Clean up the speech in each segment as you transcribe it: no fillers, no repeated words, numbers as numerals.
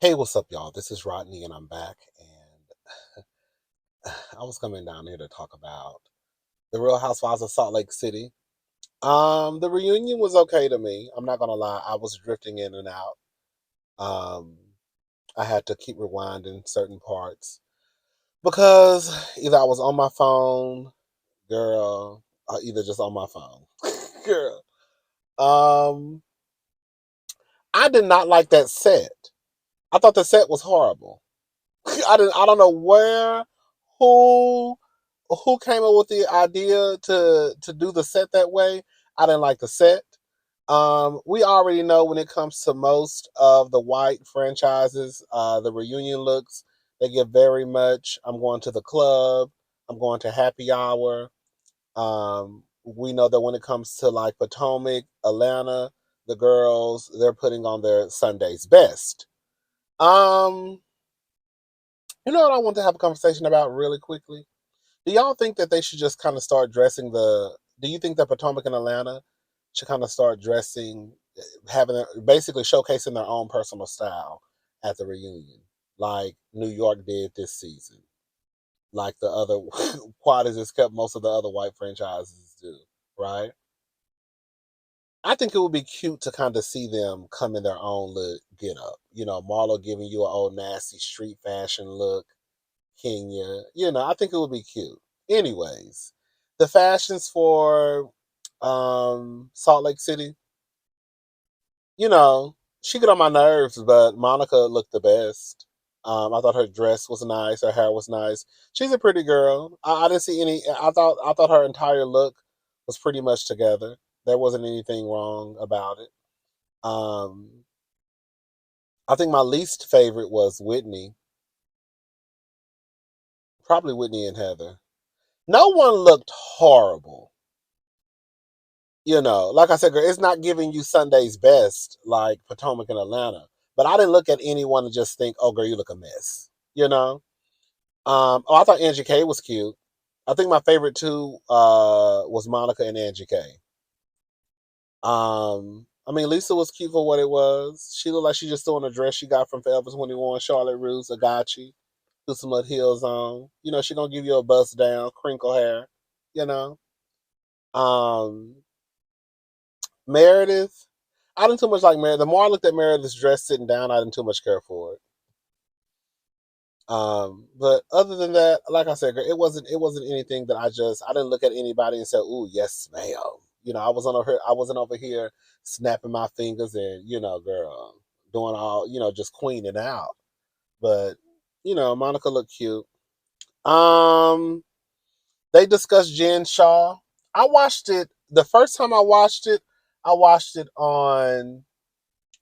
Hey, what's up, y'all? This is Rodney, and I'm back. And I was coming down here to talk about the Real Housewives of Salt Lake City. The reunion was okay to me. I'm not gonna lie, I was drifting in and out. Um, I had to keep rewinding certain parts because either I was on my phone, girl, or either just on my phone, girl. Um, I did not like that set. I thought the set was horrible. I don't know who who came up with the idea to do the set that way. I didn't like the set. We already know when it comes to most of the white franchises, the reunion looks, they give very much I'm going to the club, I'm going to happy hour. We know that when it comes to like Potomac, Atlanta, the girls, they're putting on their Sunday's best. Um, you know what I want to have a conversation about really quickly? Do y'all think that they should just kind of start dressing the? Do you think that Potomac and Atlanta should kind of start dressing, having basically showcasing their own personal style at the reunion, like New York did this season, like the other quad has kept most of the other white franchises do, right? I think it would be cute to kind of see them come in their own look, get up. You know, Marlo giving you an old nasty street fashion look, Kenya. You know, I think it would be cute. Anyways, the fashions for Salt Lake City, you know, she get on my nerves, but Monica looked the best. I thought her dress was nice, her hair was nice. She's a pretty girl. I didn't see any. I thought her entire look was pretty much together. There wasn't anything wrong about it. Um, I think my least favorite was Whitney, probably Whitney and Heather. No one looked horrible. You know, like I said, girl, it's not giving you Sunday's best like Potomac and Atlanta. But I didn't look at anyone and just think, oh, girl, you look a mess. You know? Oh, I thought Angie K was cute. I think my favorite two was Monica and Angie K. I mean, Lisa was cute for what it was. She looked like she just still in a dress she got from Forever 21, Charlotte Russe, Agachi, threw some little heels on. You know, she gonna give you a bust down, crinkle hair. You know, um, Meredith. I didn't too much like Meredith. The more I looked at Meredith's dress sitting down, I didn't too much care for it. But other than that, like I said, girl, it wasn't anything that I didn't look at anybody and say, "Ooh, yes, ma'am." You know, I wasn't over here snapping my fingers and girl, doing all just queening out. But Monica looked cute. Um, they discussed Jen Shaw. I watched it the first time I watched it. I watched it on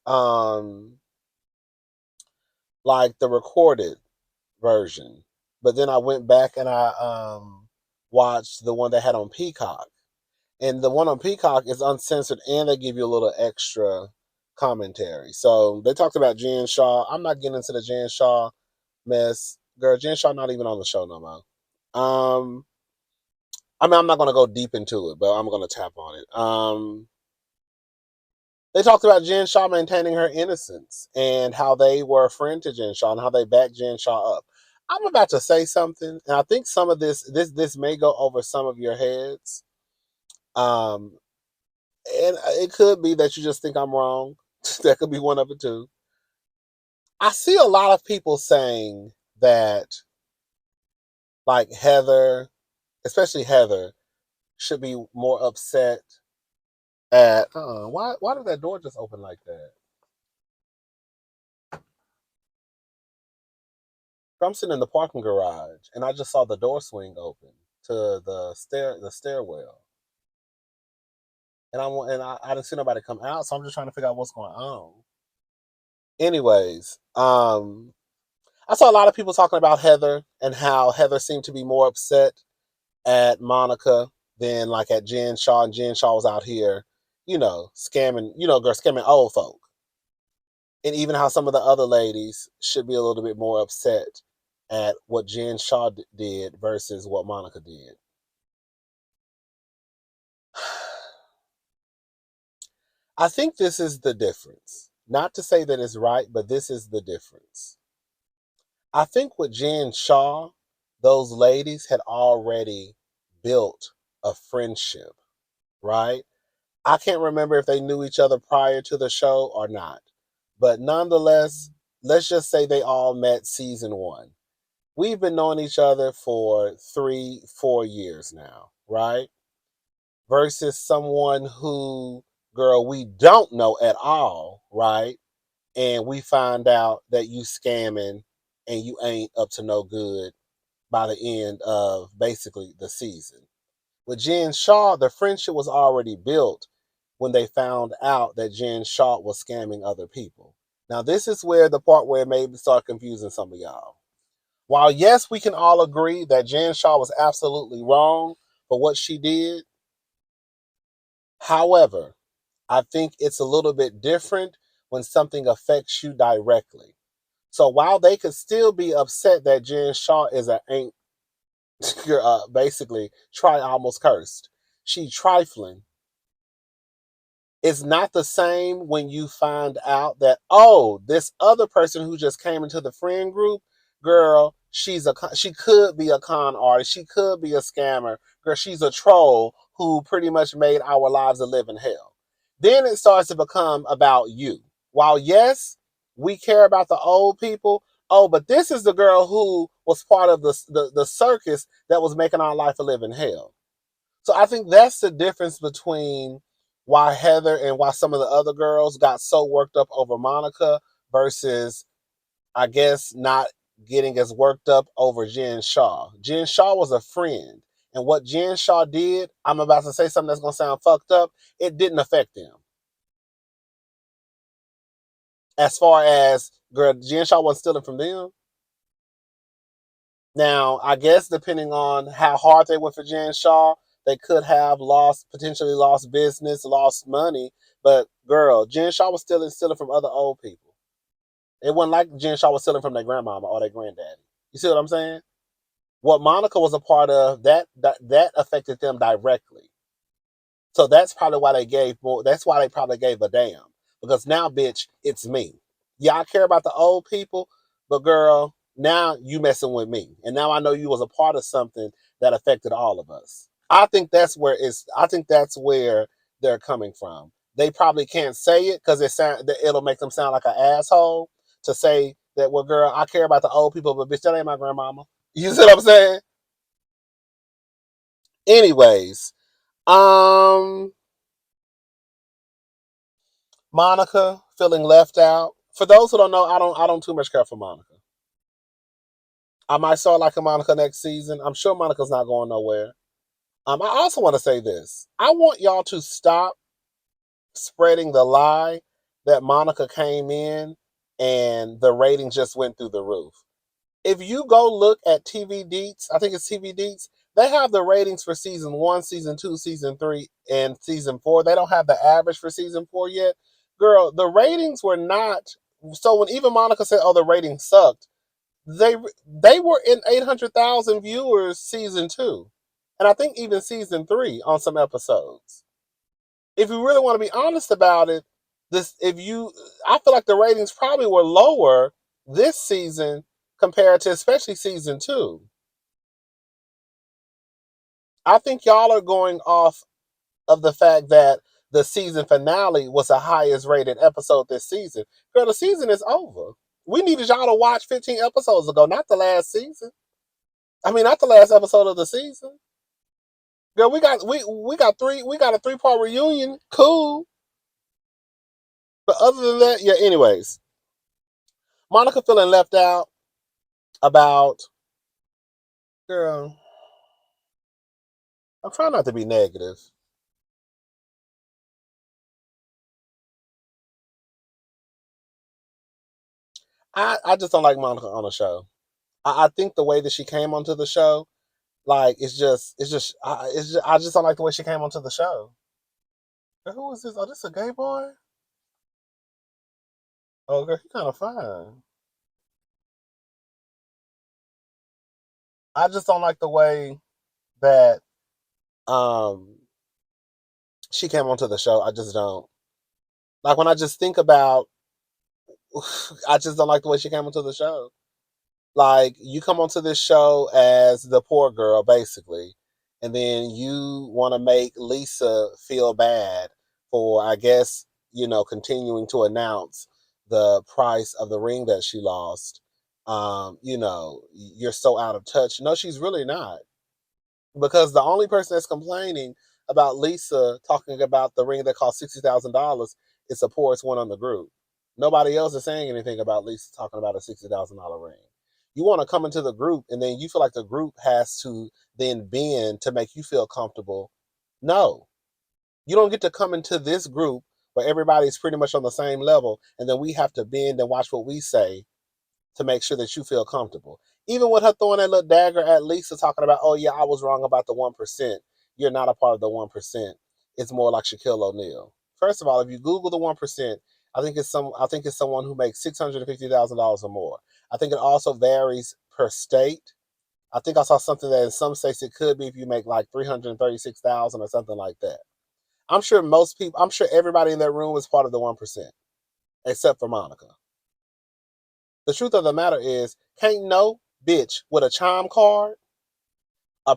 um like the recorded version. But then I went back and I watched the one they had on Peacock. And the one on Peacock is uncensored and they give you a little extra commentary. So they talked about Jen Shaw. I'm not getting into the Jen Shaw mess. Girl, Jen Shaw not even on the show no more. Um I mean I'm not gonna go deep into it, but I'm gonna tap on it. They talked about Jen Shaw maintaining her innocence and how they were a friend to Jen Shaw and how they backed Jen Shaw up. I'm about to say something, and I think some of this may go over some of your heads. Um, and it could be that you just think I'm wrong. That could be one of it too. I see a lot of people saying that like Heather, especially Heather, should be more upset at why did that door just open like that? I'm sitting in the parking garage and I just saw the door swing open to the stairwell. And I didn't see nobody come out, so I'm just trying to figure out what's going on. Anyways, I saw a lot of people talking about Heather and how Heather seemed to be more upset at Monica than like at Jen Shaw, and Jen Shaw was out here, scamming, girl, scamming old folk. And even how some of the other ladies should be a little bit more upset at what Jen Shaw did versus what Monica did. I think this is the difference. Not to say that it's right, but this is the difference. I think with Jen Shaw, those ladies had already built a friendship, right? I can't remember if they knew each other prior to the show or not. But nonetheless, let's just say they all met season one. We've been knowing each other for 3, 4 years now, right? Versus someone who, girl, we don't know at all, right? And we find out that you scamming and you ain't up to no good by the end of basically the season. With Jen Shaw, the friendship was already built when they found out that Jen Shaw was scamming other people. Now, this is where the part where it may start confusing some of y'all. While, yes, we can all agree that Jen Shaw was absolutely wrong for what she did, however, I think it's a little bit different when something affects you directly. So while they could still be upset that Jen Shaw is an ain't, basically, try almost cursed. She trifling. It's not the same when you find out that, oh, this other person who just came into the friend group, girl, she could be a con artist, she could be a scammer, girl, she's a troll who pretty much made our lives a living hell. Then it starts to become about you. While yes, we care about the old people, oh, but this is the girl who was part of the circus that was making our life a living hell. So I think that's the difference between why Heather and why some of the other girls got so worked up over Monica versus, I guess, not getting as worked up over Jen Shaw. Jen Shaw was a friend. And what Jen Shaw did, I'm about to say something that's going to sound fucked up, it didn't affect them. As far as, girl, Jen Shaw wasn't stealing from them. Now, I guess depending on how hard they went for Jen Shaw, they could have potentially lost business, lost money. But girl, Jen Shaw was stealing from other old people. It wasn't like Jen Shaw was stealing from their grandmama or their granddaddy. You see what I'm saying? What Monica was a part of, that affected them directly. So that's probably why they gave more. That's why they probably gave a damn. Because now, bitch, it's me. Yeah, I care about the old people, but girl, now you messing with me. And now I know you was a part of something that affected all of us. I think that's where they're coming from. They probably can't say it because it'll make them sound like an asshole to say that, well, girl, I care about the old people, but bitch, that ain't my grandmama. You see what I'm saying? Anyways, um, Monica feeling left out. For those who don't know, I don't too much care for Monica. I might start liking Monica next season. I'm sure Monica's not going nowhere. I also want to say this. I want y'all to stop spreading the lie that Monica came in and the ratings just went through the roof. If you go look at TV Deets, I think it's TV Deets, they have the ratings for season 1, season 2, season 3, and season 4. They don't have the average for season 4 yet. Girl, the ratings were not. So when even Monica said, "Oh, the ratings sucked," they were in 800,000 viewers season 2, and I think even season 3 on some episodes. If you really want to be honest about it, I feel like the ratings probably were lower this season compared to especially season 2. I think y'all are going off of the fact that the season finale was the highest rated episode this season. Girl, the season is over. We needed y'all to watch 15 episodes ago, not the last season. I mean, not the last episode of the season. Girl, we got a 3-part reunion. Cool. But other than that, yeah, anyways. Monica feeling left out about, girl, I'm trying not to be negative. I just don't like Monica on the show. I think the way that she came onto the show, like I just don't like the way she came onto the show. Who is this? Oh, this a gay boy? Oh, girl, he kind of fine. I just don't like the way that um she came onto the show. I just don't like when I just think about. I just don't like the way she came onto the show. Like, you come onto this show as the poor girl, basically, and then you want to make Lisa feel bad for, I guess, continuing to announce the price of the ring that she lost. You're so out of touch. No, she's really not. Because the only person that's complaining about Lisa talking about the ring that cost $60,000 is the poorest one on the group. Nobody else is saying anything about Lisa talking about a $60,000 ring. You want to come into the group and then you feel like the group has to then bend to make you feel comfortable. No, you don't get to come into this group where everybody's pretty much on the same level and then we have to bend and watch what we say to make sure that you feel comfortable. Even with her throwing that little dagger at Lisa, talking about, oh yeah, I was wrong about the 1%. You're not a part of the 1%. It's more like Shaquille O'Neal. First of all, if you Google the 1%, I think it's someone who makes $650,000 or more. I think it also varies per state. I think I saw something that in some states it could be if you make like 336,000 or something like that. I'm sure everybody in that room is part of the 1%, except for Monica. The truth of the matter is, can't no bitch with a chime card, a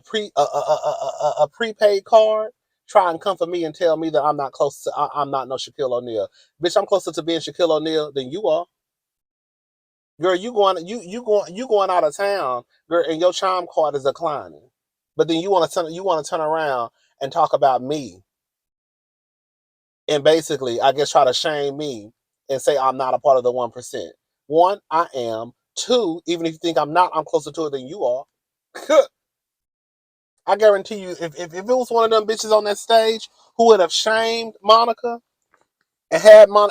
prepaid card, try and come for me and tell me that I'm not close to I'm not no Shaquille O'Neal. Bitch, I'm closer to being Shaquille O'Neal than you are. Girl, you going out of town, girl, and your chime card is declining. But then you want to turn around and talk about me and basically, I guess, try to shame me and say I'm not a part of the 1%. One, I am. Two, even if you think I'm not, I'm closer to it than you are. I guarantee you, if it was one of them bitches on that stage who would have shamed Monica and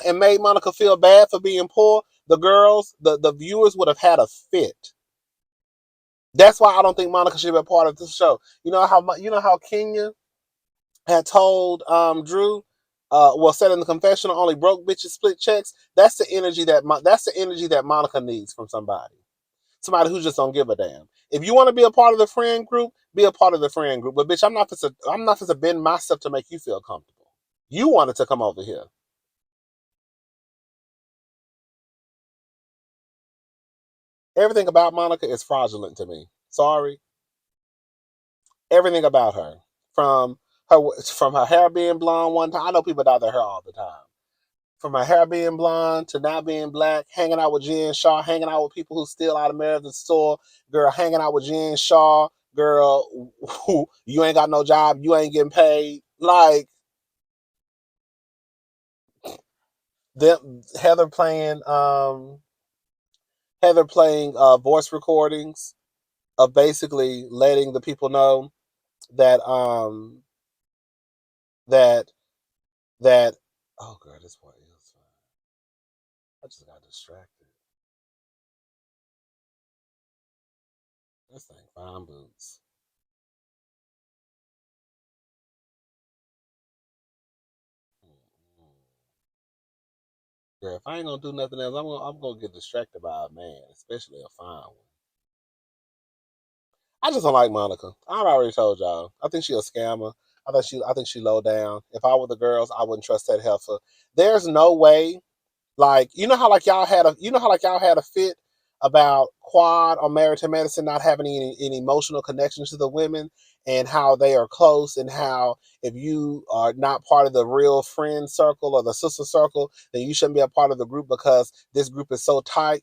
and made Monica feel bad for being poor, the girls, the viewers would have had a fit. That's why I don't think Monica should be a part of this show. You know how Kenya had told Drew, said in the confessional, only broke bitches split checks. That's the energy that Monica needs from somebody. Somebody who just don't give a damn. If you want to be a part of the friend group, be a part of the friend group. But bitch, I'm not supposed to bend myself to make you feel comfortable. You wanted to come over here. Everything about Monica is fraudulent to me. Sorry. Everything about her. From her hair being blonde one time. I know people dye their hair all the time. From her hair being blonde to now being black, hanging out with Jen Shaw, hanging out with people who steal out of Meredith's store, girl, hanging out with Jen Shaw, girl, you ain't got no job, you ain't getting paid. Like, them, Heather playing voice recordings of basically letting the people know that that that oh girl, this boy is fine. I just got distracted. This thing fine boots. Yeah, if I ain't gonna do nothing else, I'm gonna get distracted by a man, especially a fine one. I just don't like Monica. I've already told y'all. I think she a scammer. I think she low down. If I were the girls, I wouldn't trust that heifer. There's no way. Like, y'all had a fit about Quad or Married to Medicine not having any emotional connection to the women and how they are close and how if you are not part of the real friend circle or the sister circle, then you shouldn't be a part of the group because this group is so tight.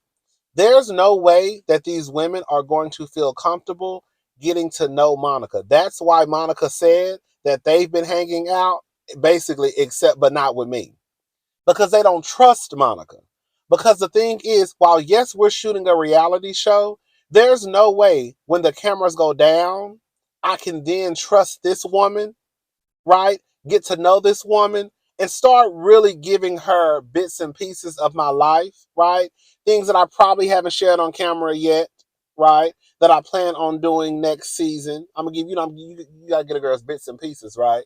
There's no way that these women are going to feel comfortable getting to know Monica. That's why Monica said that they've been hanging out, basically, except but not with me, because they don't trust Monica. Because the thing is, while yes, we're shooting a reality show, there's no way when the cameras go down, I can then trust this woman, right? Get to know this woman and start really giving her bits and pieces of my life, right? Things that I probably haven't shared on camera yet, right? That I plan on doing next season. I'm gonna give you gotta get a girl's bits and pieces, right?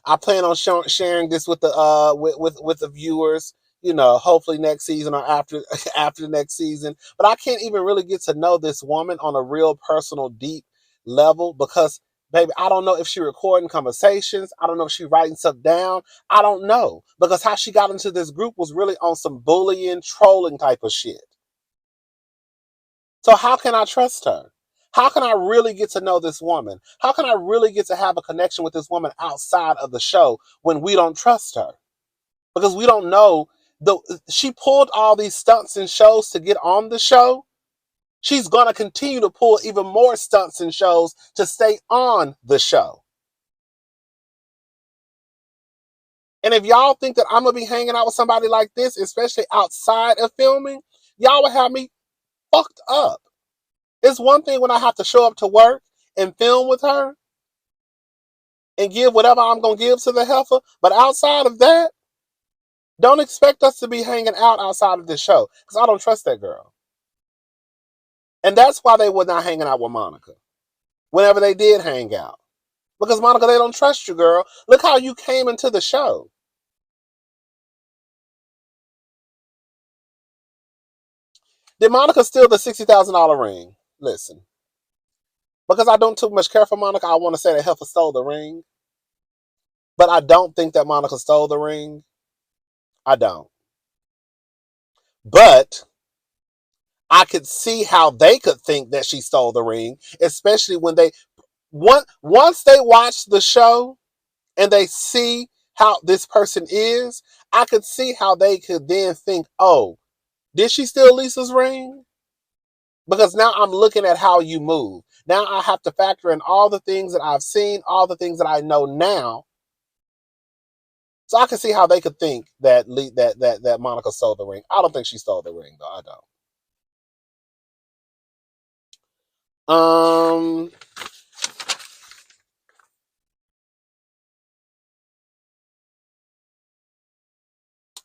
I plan on sharing this with the with the viewers. Hopefully next season or after after the next season. But I can't even really get to know this woman on a real personal, deep level because Baby, I don't know if she recording conversations. I don't know if she writing stuff down. I don't know. Because how she got into this group was really on some bullying, trolling type of shit. So how can I trust her? How can I really get to know this woman? How can I really get to have a connection with this woman outside of the show when we don't trust her? Because we don't know. She pulled all these stunts and shows to get on the show. She's going to continue to pull even more stunts and shows to stay on the show. And if y'all think that I'm going to be hanging out with somebody like this, especially outside of filming, y'all will have me fucked up. It's one thing when I have to show up to work and film with her and give whatever I'm going to give to the heifer. But outside of that, don't expect us to be hanging out outside of this show because I don't trust that girl. And that's why they were not hanging out with Monica whenever they did hang out. Because Monica, they don't trust you, girl. Look how you came into the show. Did Monica steal the $60,000 ring? Listen, because I don't too much care for Monica, I want to say that heifer stole the ring. But I don't think that Monica stole the ring. I don't. But I could see how they could think that she stole the ring, especially when once they watch the show and they see how this person is, I could see how they could then think, oh, did she steal Lisa's ring? Because now I'm looking at how you move. Now I have to factor in all the things that I've seen, all the things that I know now. So I can see how they could think that Monica stole the ring. I don't think she stole the ring, though. I don't.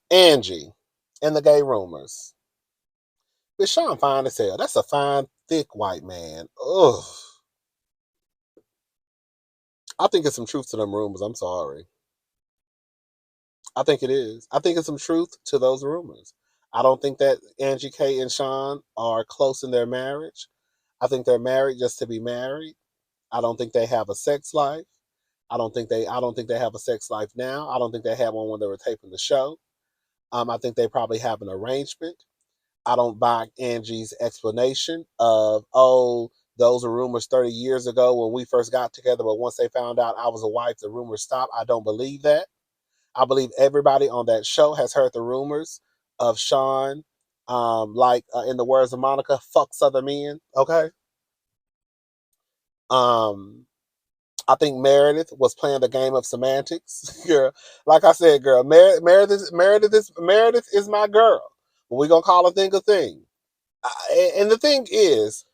Angie and the gay rumors. But Sean fine as hell. That's a fine, thick white man. Ugh. I think it's some truth to them rumors. I'm sorry. I think it is. I think it's some truth to those rumors. I don't think that Angie K and Sean are close in their marriage. I think they're married just to be married. I don't think they have a sex life. I don't think they have a sex life now. I don't think they had one when they were taping the show. I think they probably have an arrangement. I don't buy Angie's explanation of, oh, those were rumors 30 years ago when we first got together, but once they found out I was a wife, the rumors stopped. I don't believe that. I believe everybody on that show has heard the rumors of Sean, in the words of Monica, fucks other men. Okay. Um, I think Meredith was playing the game of semantics. Girl, like I said, girl, Meredith is my girl. But we're gonna call a thing a thing. And the thing is,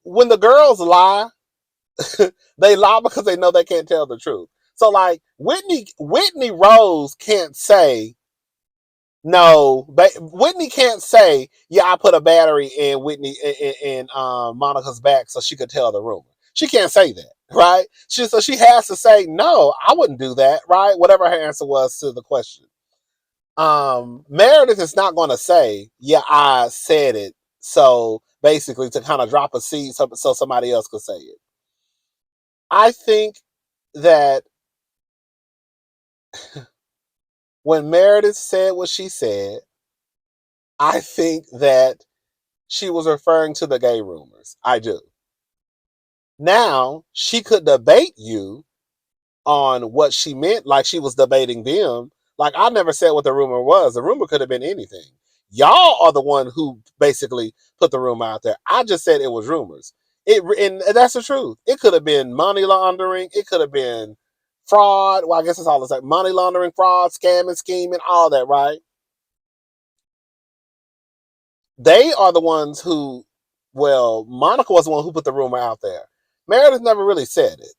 when the girls lie, they lie because they know they can't tell the truth. So like Whitney Rose can't say no. Whitney can't say, yeah, I put a battery in Monica's back so she could tell the rumor. She can't say that, right? So she has to say, no, I wouldn't do that, right? Whatever her answer was to the question. Meredith is not going to say, yeah, I said it. So basically to kind of drop a seed so somebody else could say it. I think that when Meredith said what she said, I think that she was referring to the gay rumors. I do. Now, she could debate you on what she meant, like she was debating them. Like, I never said what the rumor was. The rumor could have been anything. Y'all are the one who basically put the rumor out there. I just said it was rumors. And that's the truth. It could have been money laundering. It could have been fraud. Well, I guess it's all the same. Money laundering, fraud, scamming, scheming, all that, right? They are the ones who, well, Monica was the one who put the rumor out there. Meredith never really said it.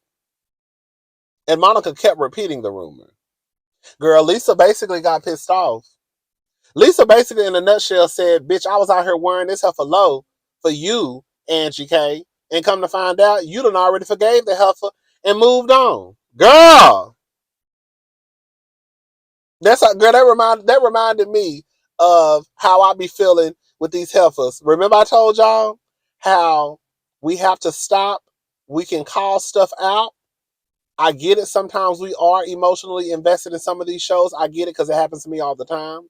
And Monica kept repeating the rumor. Girl, Lisa basically got pissed off. Lisa basically, in a nutshell, said, bitch, I was out here wearing this heifer low for you, Angie K. And come to find out, you done already forgave the heifer and moved on. Girl! That reminded me of how I be feeling with these heifers. Remember I told y'all how we have to stop, we can call stuff out, I get it. Sometimes we are emotionally invested in some of these shows. I get it because it happens to me all the time.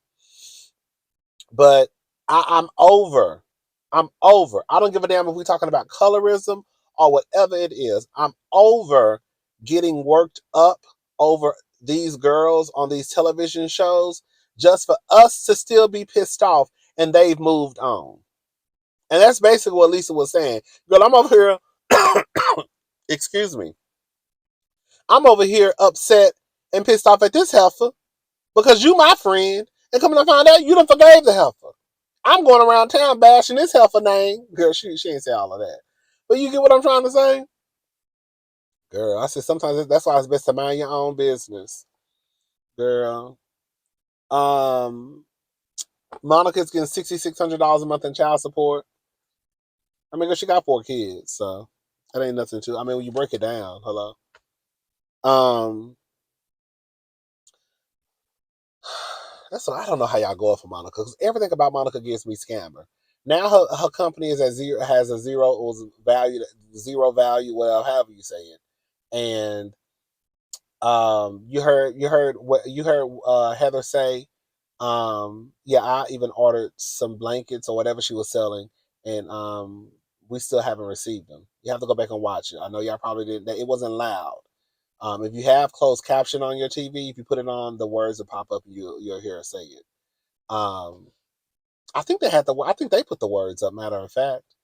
But I'm over. I'm over. I don't give a damn if we're talking about colorism or whatever it is. I'm over getting worked up over these girls on these television shows just for us to still be pissed off and they've moved on. And that's basically what Lisa was saying. Girl, I'm over here. Excuse me. I'm over here upset and pissed off at this heifer because you my friend. And coming to find out, you done forgave the heifer. I'm going around town bashing this heifer name. Girl, she ain't say all of that. But you get what I'm trying to say? Girl, I said sometimes that's why it's best to mind your own business. Girl. Um, Monica's getting $6,600 a month in child support. I mean, girl, she got 4 kids, so that ain't nothing to. I mean, when you break it down, hello. Um, that's what I don't know how y'all go for Monica because everything about Monica gives me scammer. Now her company is at zero, has a zero, was valued zero value, well, however you say it, and you heard Heather say, yeah, I even ordered some blankets or whatever she was selling, and we still haven't received them. You have to go back and watch it. I know y'all probably didn't. It wasn't loud. If you have closed caption on your TV, if you put it on, the words will pop up and you'll hear her say it. Um, I think they had the. I think they put the words up. Matter of fact,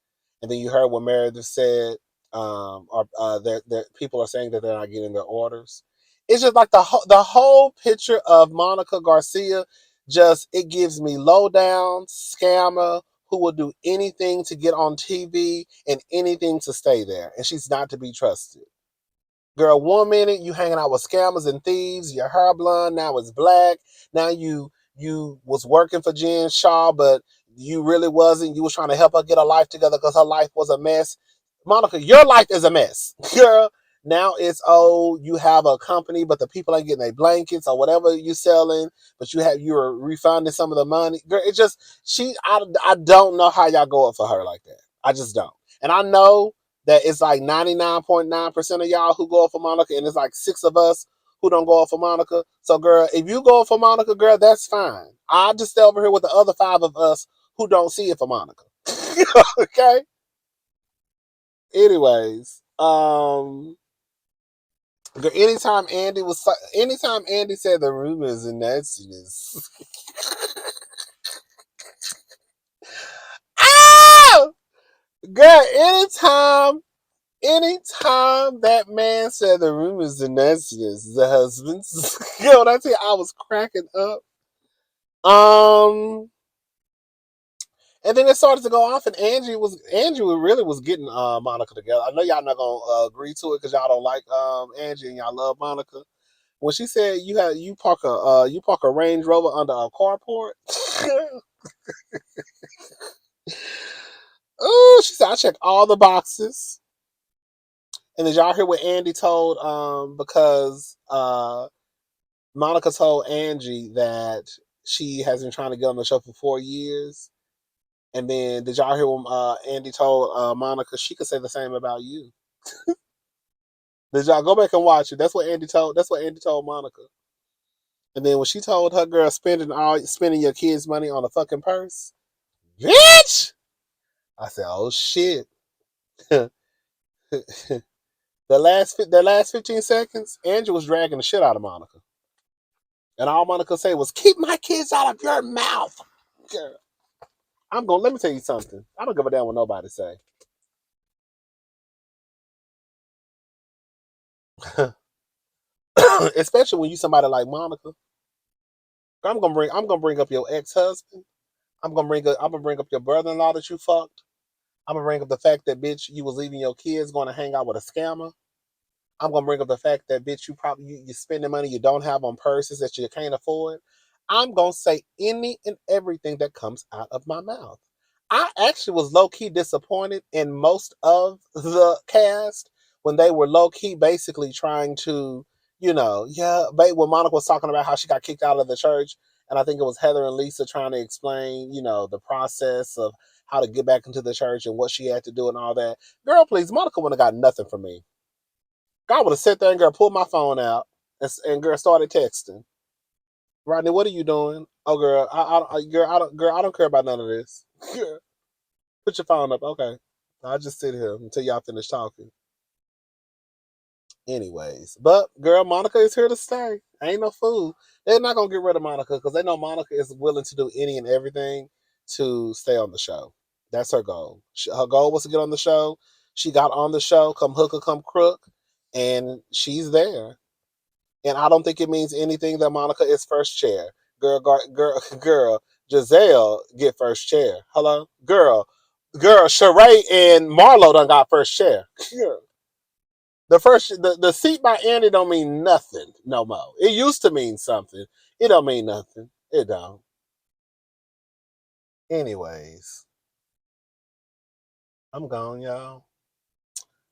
and then you heard what Meredith said. Or that people are saying that they're not getting their orders. It's just like the whole picture of Monica Garcia. Just it gives me low down scammer who will do anything to get on TV and anything to stay there, and she's not to be trusted. Girl, 1 minute you hanging out with scammers and thieves, your hair blonde, now it's black. Now you was working for Jen Shaw, but you really wasn't. You was trying to help her get her life together because her life was a mess. Monica, your life is a mess. Girl, now it's you have a company, but the people ain't getting their blankets or whatever you selling, but you're refunding some of the money. Girl, it just I don't know how y'all go up for her like that. I just don't. And I know that it's like 99.9% of y'all who go for Monica, and it's like 6 of us who don't go for Monica. So, girl, if you go for Monica, girl, that's fine. I'll just stay over here with the other 5 of us who don't see it for Monica. Okay? Anyways, girl, anytime Andy said the rumors and nastiness. Oh! Girl, anytime that man said the rumors and nastiness, the husbands, you know what I tell you, I was cracking up. Um, and then it started to go off, and Angie really was getting Monica together. I know y'all not gonna agree to it because y'all don't like Angie and y'all love Monica. When she said you park a Range Rover under a carport. Oh, she said I check all the boxes. And did y'all hear what Andy told? Because Monica told Angie that she has been trying to get on the show for 4 years. And then did y'all hear when Andy told Monica she could say the same about you? Did y'all go back and watch it? That's what Andy told. That's what Andy told Monica. And then when she told her girl spending your kids' money on a fucking purse, bitch. I said, oh shit. The last 15 seconds, Angie was dragging the shit out of Monica. And all Monica said was, keep my kids out of your mouth. Girl, let me tell you something. I don't give a damn what nobody say. Especially when you somebody like Monica. I'm gonna bring up your ex-husband. I'm gonna bring up your brother-in-law that you fucked. I'm gonna bring up the fact that bitch you was leaving your kids going to hang out with a scammer. I'm gonna bring up the fact that bitch you spending money you don't have on purses that you can't afford. I'm gonna say any and everything that comes out of my mouth. I actually was low key disappointed in most of the cast when they were low key basically trying to, when Monica was talking about how she got kicked out of the church, and I think it was Heather and Lisa trying to explain, the process of how to get back into the church and what she had to do and all that. Girl, please, Monica wouldn't have got nothing from me. I would have sat there and girl pulled my phone out and girl started texting. Rodney, what are you doing? Oh, girl, girl, I don't care about none of this. Put your phone up, okay? I'll just sit here until y'all finish talking. Anyways, but girl, Monica is here to stay. Ain't no fool. They're not gonna get rid of Monica because they know Monica is willing to do any and everything to stay on the show. That's her goal. Her goal was to get on the show. She got on the show, come hook or come crook, and she's there. And I don't think it means anything that Monica is first chair. Girl, Giselle get first chair. Hello, girl, Sheree and Marlo done got first chair. The seat by Andy don't mean nothing no more. It used to mean something. It don't mean nothing. It don't. Anyways, I'm gone, y'all.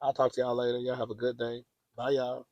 I'll talk to y'all later. Y'all have a good day. Bye, y'all.